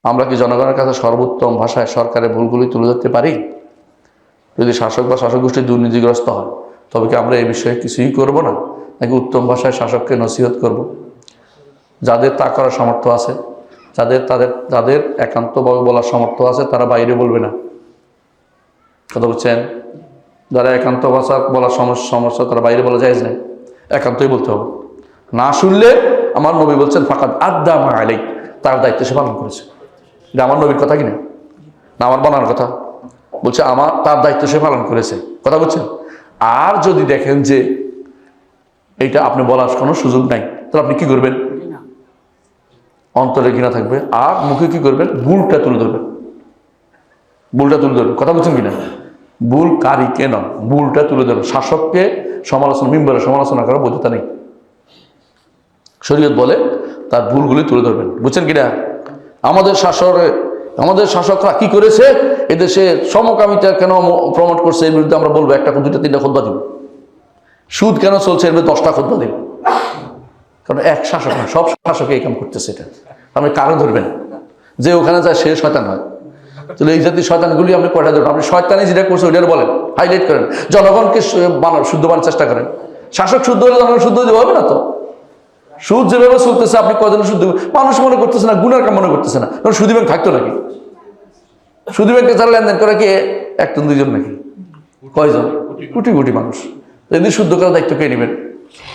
আমরা কি জনগণের কাছে সর্বোত্তম ভাষায় সরকারের ভুলগুলি তুলে ধরতে পারি? যদি শাসক বা শাসক গোষ্ঠী দুর্নীতিগ্রস্ত হয় তবে কি আমরা এই বিষয়ে কিছুই করব না, নাকি উত্তম ভাষায় শাসককে নসিহত করব? যাদের তা করার সামর্থ্য আছে, যাদের একান্তভাবে বলার সামর্থ্য আছে, তারা বাইরে বলবে না। কথা বুঝছেন? যারা একান্ত ভাষা বলার সমস্যা, তারা বাইরে বলা যায় না, একান্তই বলতে হবে। না শুনলে আমার নবী বলছেন ফাকাদ আদ্দা মা আলাইহি, তার দায়িত্ব সে পালন করেছে। এটা আমার নবীর কথা কিনা, না আমার বানানোর কথা? বলছে তার দায়িত্ব সে পালন করেছে। কথা বলছেন? আর যদি দেখেন যে এইটা আপনি বলার কোনো সুযোগ নাই, তাহলে আপনি কি করবেন? অন্তরে ঘৃণা থাকবে, আর মুখে কি করবেন? ভুলটা তুলে ধরবেন। ভুলটা তুলে ধরবেন। কথা বলছেন কিনা? ভুল কারিকে নয়, ভুলটা তুলে ধরবেন। শাসককে সমালোচনা, মিম্বরে সমালোচনা করার বৈধতা নেই। শরীয়ত বলে তার ভুলগুলি তুলে ধরবেন। বুঝছেন কিনা? আমাদের শাসকরা কি করেছে, এদেশে সমকামিতা কেন প্রমোট করছে, এর বিরুদ্ধে আমরা বলবো, একটা দুইটা তিনটা খুতবা দিব। সুদ কেন চলছে, এর বিরুদ্ধে 10টা খুতবা দিব। কারণ এক শাসক না, সব শাসকে এই কাম করতেছে। এটা আপনি কারো ধরবেন যে ওখানে যায় সে শয়তান হয়। তাহলে এই জাতীয় শয়তানগুলি আপনি কয়টা ধরবেন? আপনি শয়তানি যেটা করছে ওইটার বলেন, হাইলাইট করেন, জনগণকে শুদ্ধ বানানোর চেষ্টা করেন। শাসক শুদ্ধ হলে জনগণ শুদ্ধ হতে হবে না তো। সুদ যেভাবে চলতেছে, আপনি কয়জন শুদ্ধ? মানুষ মনে করতেছে না, গুনার কাম মনে করতেছে না। কারণ সুদী ব্যাংক থাকতো নাকি? সুদী ব্যাংকে যারা লেনদেন করে কি একজন দুইজন নাকি? কয়জন? কোটি কোটি মানুষ। যদি শুদ্ধ করার দায়িত্ব কে নেবেন?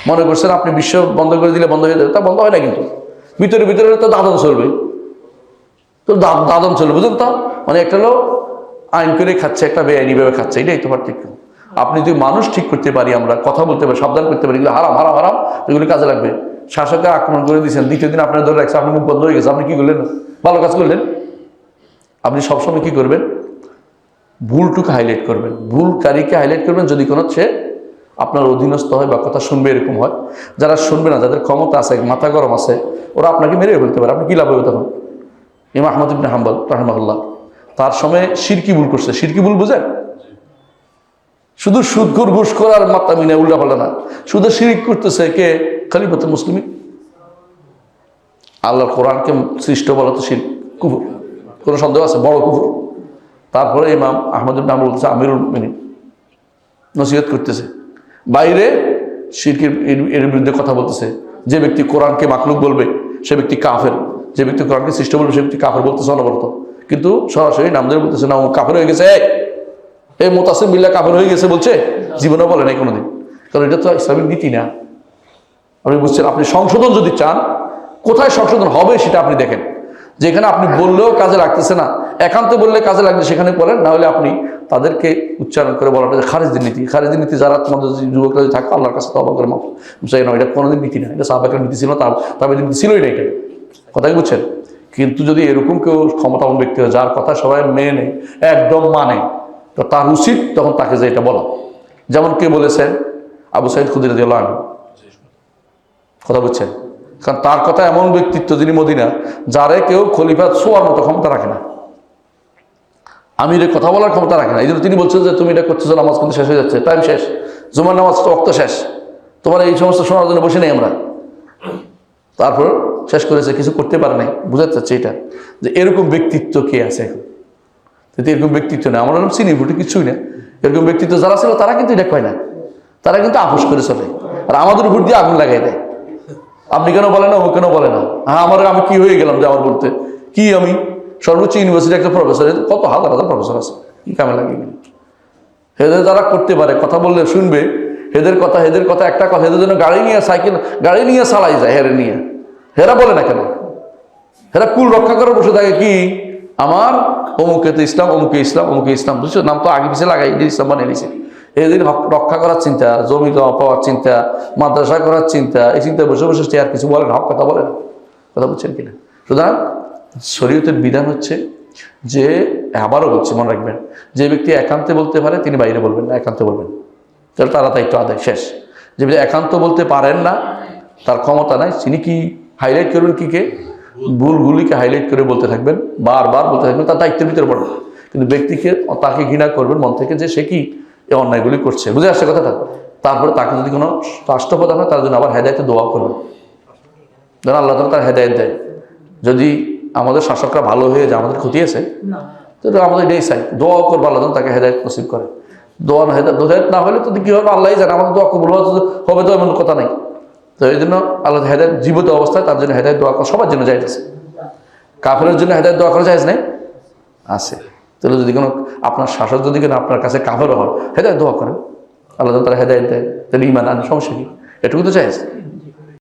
মনে করছেন আপনি বিশ্ব বন্ধ করে দিলে বন্ধ হয়ে যাবে? তা বন্ধ হয় না কিন্তু। ভিতরে ভিতরে তো দাদন চলবে, তো দাদন চলবে। বুঝলেন তো? মানে একটা লোক আইন করে খাচ্ছে, একটা বেআইনিভাবে খাচ্ছে, এটাই তো পার্থক্য। আপনি যদি মানুষ ঠিক করতে পারি, আমরা কথা বলতে পারি, সাবধান করতে পারি, এগুলো হারাম হারাম হারাম, এগুলি কাজে লাগবে। শাসকের আক্রমণ করে দিয়েছেন, দ্বিতীয় দিন আপনার ধরে রাখছে, আপনি মুখ বন্ধ হয়ে গেছে, আপনি কি করলেন? ভালো কাজ করলেন। আপনি সবসময় কি করবেন? ভুলটুকু হাইলাইট করবেন, ভুলকারীকে হাইলাইট করবেন। যদি কোনো সে আপনার অধীনস্থ হয় বা কথা শুনবে এরকম হয়, যারা শুনবে না, যাদের ক্ষমতা আছে, মাথা গরম আছে, ওরা আপনাকে মেরে ফেলতে পারে। আপনি কি লাভ হবে তখন? ইমাম আহমদ ইবনে হাম্বল রাহিমাহুল্লাহ তার সময় শিরকি ভুল করছে। শিরকি ভুল বুঝেন? শুধু সুদখোর ঘুষখোর আর মাত্তামিনা উল্টা পাল্টা না, শুধু শিরিক করতেছে কে? খলিফাতুল মুসলিমিন। আল্লাহর কোরআনকে সৃষ্ট বলা তো শিরক, কুফর, কোনো সন্দেহ আছে? বড় কুফর। তারপরে ইমাম আহমদ ইবনে হাম্বল বলছে আমিরুল মুমিনিন নসিহত করতেছে, বাইরে শিরকের এর বিরুদ্ধে কথা বলতেছে। যে ব্যক্তি কোরআনকে মাখলুক বলবে সে ব্যক্তি কাফের, যে ব্যক্তি কোরআনকে সৃষ্ট বলবে সে ব্যক্তি কাফের বলতেছে অনবরত। কিন্তু সরাসরি নাম ধরে বলতেছে না ও কাফের হয়ে গেছে, এই মুতাসিম বিল্লাহ কাফের হয়ে গেছে বলছে, জীবনেও বলে নাই কোনোদিন। কারণ এটা তো ইসলামিক নীতি না। আপনি বুঝছেন? আপনি সংশোধন যদি চান, কোথায় সংশোধন হবে সেটা আপনি দেখেন। যেখানে আপনি বললেও কাজে লাগতেছে না, একান্ত বললে কাজে লাগবে, সেখানে বলেন। না হলে আপনি তাদেরকে উচ্চারণ করে বলাটা খারিজের নীতি। খারিজের নীতি যারা তোমাদের যুবকরা যদি থাকে, আল্লাহর কাছে তওবা করে মাফ চাই না, এটা কোনোদিন নীতি না। এটা সাহাবাদের নীতি ছিল, তবে নীতি ছিলই না এটা। কথা কি বুঝছেন? কিন্তু যদি এরকম কেউ ক্ষমতাবান ব্যক্তি হয়, যার কথা সবাই মেনে নেয়, একদম মানে, তো তার উচিত তখন তাকে যে এটা বলা। যেমন কে বলেছেন? আবু সাঈদ খুদরি রাদিয়াল্লাহু আনহু। কথা বুঝছেন? কারণ তার কথা এমন ব্যক্তিত্ব, যিনি মদিনা, যারে কেউ খলিফা ছোঁয়ার মতো ক্ষমতা রাখে না, আমিরের কথা বলার ক্ষমতা রাখে না। এই জন্য তিনি বলছেন যে তুমি এটা করতেছো, নামাজ কিন্তু শেষ হয়ে যাচ্ছে, টাইম শেষ, জুমার নামাজ তো ওয়াক্ত শেষ, তোমার এই সমস্ত শোনার জন্য বসে নেই আমরা। তারপর শেষ করেছে, কিছু করতে পারে নাই। বুঝাতে চাচ্ছে এটা যে এরকম ব্যক্তিত্ব কে আছে এখন? যদি এরকম ব্যক্তিত্ব নেই, আমরা চিনি ভুটে কিছুই না। এরকম ব্যক্তিত্ব যারা ছিল তারা কিন্তু এটা কয় না, তারা কিন্তু আপোষ করে চলে, আর আমাদের উপর দিয়ে আগুন লাগাই দেয়। আপনি কেন বলেন না, ও কেন বলে না? হ্যাঁ, আমি কি হয়ে গেলাম যে আমার বলতে? কি আমি সর্বোচ্চ ইউনিভার্সিটি একটা প্রফেসর, কত হাজার হাজার প্রফেসর আছে, কি কামে লাগে? হেদের যারা করতে পারে, কথা বললে শুনবে, হেদের কথা একটা কথা, হেদের জন্য গাড়ি নিয়ে চালাই যায়, হেরা বলে না কেন? হেরা কুল রক্ষা করে বসে থাকে কি, আমার অমুকে তো ইসলাম, অমুকে ইসলাম, অমুকে ইসলাম, বুঝছো? নাম তো আগে পিছিয়ে লাগাই ইসলাম বানিয়ে দিয়েছে। এদের রক্ষা করার চিন্তা, জমি পাওয়ার চিন্তা, মাদ্রাসা করার চিন্তা, এই চিন্তা বসে বসে আর কিছু বলে না, হক কথা বলে না। কথা বুঝছেন কিনা? সুতরাং শরীয়তের বিধান হচ্ছে যে, আবারও বলছি, মনে রাখবেন, যে ব্যক্তি একান্তে বলতে পারে তিনি বাইরে বলবেন না, একান্তে বলবেন, তাহলে তারা দায়িত্ব আদায় শেষ। যে ব্যক্তি একান্ত বলতে পারেন না, তার ক্ষমতা নাই, তিনি কি হাইলাইট করবেন? কে ভুলগুলিকে হাইলাইট করে বলতে থাকবেন, বারবার বলতে থাকবেন, তার দায়িত্বের ভিতরে পড়বে। কিন্তু ব্যক্তিকে, তাকে ঘৃণা করবেন মন থেকে, যে সে কি এই অন্যায়গুলি করছে। বুঝে আসছে কথাটা? তারপরে তাকে যদি কোনো রাষ্ট্রপ্রধান হয়, তার জন্য আবার হেদায়েতে দোয়া করবেন, যেন আল্লাহ তাআলা তার হেদায়েত দেয়। যদি আমাদের শাসকরা ভালো হয়ে যায়, আমাদের ক্ষতি আছে, তো এটা আমাদের এটাই চাই, দোয়া করবো আল্লাহ যেন তাকে হেদায়েত নসিব করে। দোয়া না হেদায়েত না হলে তো কি হবে আল্লাহ জানে, আমাদের দোয়া কবুল হবে তো এমন কথা নাই। তো এই জন্য আল্লাহ হেদায়েত জীবিত অবস্থায় তার জন্য হেদায়েত দোয়া করা সবার জন্য জায়েজ আছে। কাফেরের জন্য হেদায়েত দোয়া করা জায়েজ নাই আছে। তাহলে যদি কোনো আপনার শাসক যদি কোনো আপনার কাছে কাফের হয়, হেদায়েত দোয়া করেন, আল্লাহ যেন তারা হেদায়েত দেয়, তাহলে ঈমান আনে, সমস্যা কি? এটুকু তো জায়েজ।